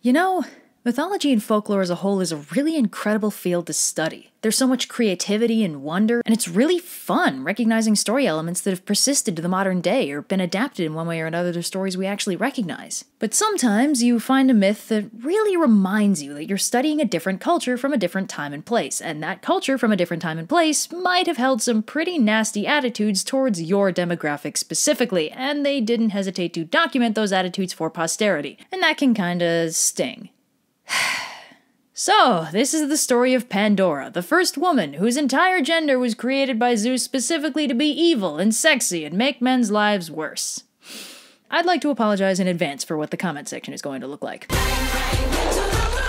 You know, mythology and folklore as a whole is a really incredible field to study. There's so much creativity and wonder, and it's really fun recognizing story elements that have persisted to the modern day or been adapted in one way or another to stories we actually recognize. But sometimes you find a myth that really reminds you that you're studying a different culture from a different time and place, and that culture from a different time and place might have held some pretty nasty attitudes towards your demographic specifically, and they didn't hesitate to document those attitudes for posterity, and that can kinda sting. So, this is the story of Pandora, the first woman whose entire gender was created by Zeus specifically to be evil and sexy and make men's lives worse. I'd like to apologize in advance for what the comment section is going to look like.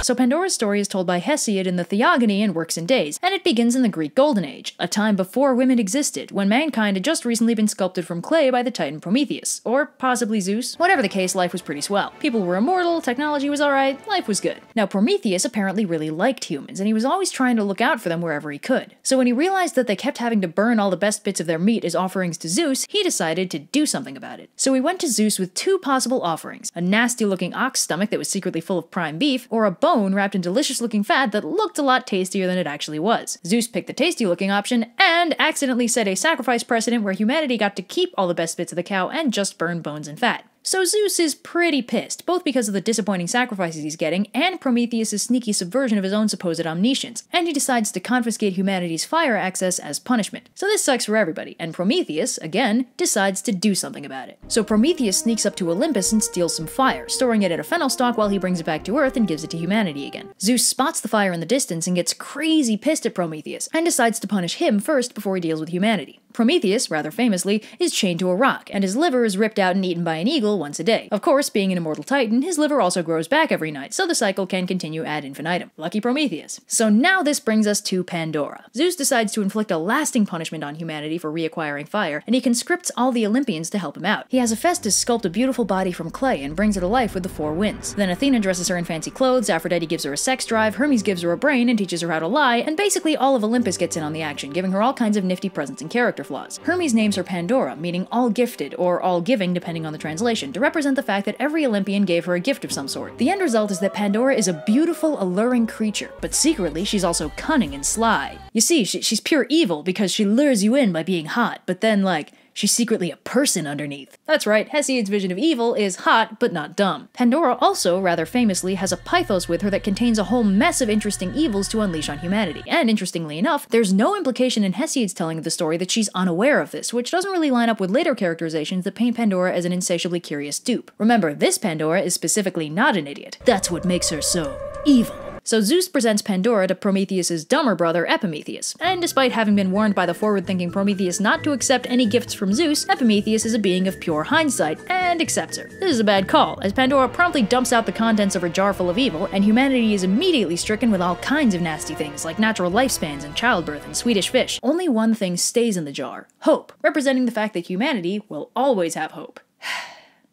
So Pandora's story is told by Hesiod in the Theogony and Works and Days, and it begins in the Greek Golden Age, a time before women existed, when mankind had just recently been sculpted from clay by the titan Prometheus, or possibly Zeus. Whatever the case, life was pretty swell. People were immortal, technology was alright, life was good. Now Prometheus apparently really liked humans, and he was always trying to look out for them wherever he could. So when he realized that they kept having to burn all the best bits of their meat as offerings to Zeus, he decided to do something about it. So he went to Zeus with two possible offerings: a nasty-looking ox stomach that was secretly full of prime beef, or a bone wrapped in delicious-looking fat that looked a lot tastier than it actually was. Zeus picked the tasty-looking option and accidentally set a sacrifice precedent where humanity got to keep all the best bits of the cow and just burn bones and fat. So Zeus is pretty pissed, both because of the disappointing sacrifices he's getting and Prometheus' sneaky subversion of his own supposed omniscience, and he decides to confiscate humanity's fire access as punishment. So this sucks for everybody, and Prometheus, again, decides to do something about it. So Prometheus sneaks up to Olympus and steals some fire, storing it in a fennel stalk while he brings it back to Earth and gives it to humanity again. Zeus spots the fire in the distance and gets crazy pissed at Prometheus, and decides to punish him first before he deals with humanity. Prometheus, rather famously, is chained to a rock, and his liver is ripped out and eaten by an eagle once a day. Of course, being an immortal titan, his liver also grows back every night, so the cycle can continue ad infinitum. Lucky Prometheus. So now this brings us to Pandora. Zeus decides to inflict a lasting punishment on humanity for reacquiring fire, and he conscripts all the Olympians to help him out. He has Hephaestus sculpt a beautiful body from clay and brings her to life with the four winds. Then Athena dresses her in fancy clothes, Aphrodite gives her a sex drive, Hermes gives her a brain and teaches her how to lie, and basically all of Olympus gets in on the action, giving her all kinds of nifty presents and character flaws. Hermes names her Pandora, meaning all gifted, or all giving depending on the translation, to represent the fact that every Olympian gave her a gift of some sort. The end result is that Pandora is a beautiful, alluring creature, but secretly she's also cunning and sly. You see, she's pure evil because she lures you in by being hot, but then, like, she's secretly a person underneath. That's right, Hesiod's vision of evil is hot, but not dumb. Pandora also, rather famously, has a pythos with her that contains a whole mess of interesting evils to unleash on humanity. And interestingly enough, there's no implication in Hesiod's telling of the story that she's unaware of this, which doesn't really line up with later characterizations that paint Pandora as an insatiably curious dupe. Remember, this Pandora is specifically not an idiot. That's what makes her so evil. So Zeus presents Pandora to Prometheus' dumber brother Epimetheus, and despite having been warned by the forward-thinking Prometheus not to accept any gifts from Zeus, Epimetheus is a being of pure hindsight, and accepts her. This is a bad call, as Pandora promptly dumps out the contents of her jar full of evil, and humanity is immediately stricken with all kinds of nasty things, like natural lifespans and childbirth and Swedish fish. Only one thing stays in the jar: hope, representing the fact that humanity will always have hope.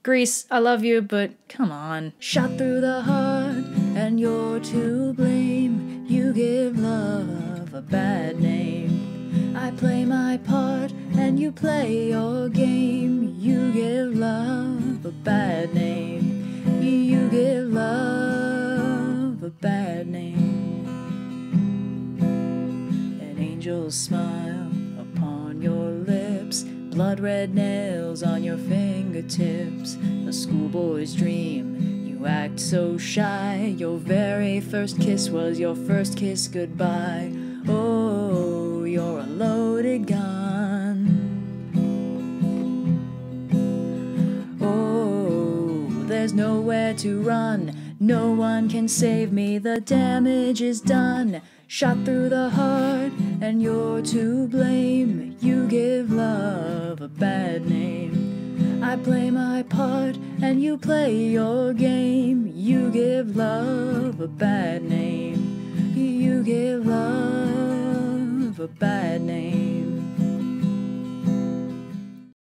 Greece, I love you, but come on. Shot through the heart, and you're to blame. You give love a bad name. I play my part, and you play your game. You give love a bad name. You give love a bad name. An angel's smile upon your lips, blood-red nails on your fingertips, a schoolboy's dream. You act so shy. Your very first kiss was your first kiss goodbye. Oh, you're a loaded gun. Oh, there's nowhere to run. No one can save me. The damage is done. Shot through the heart, and you're to blame. You give love a bad name. I play my part, and you play your game. You give love a bad name. You give love a bad name.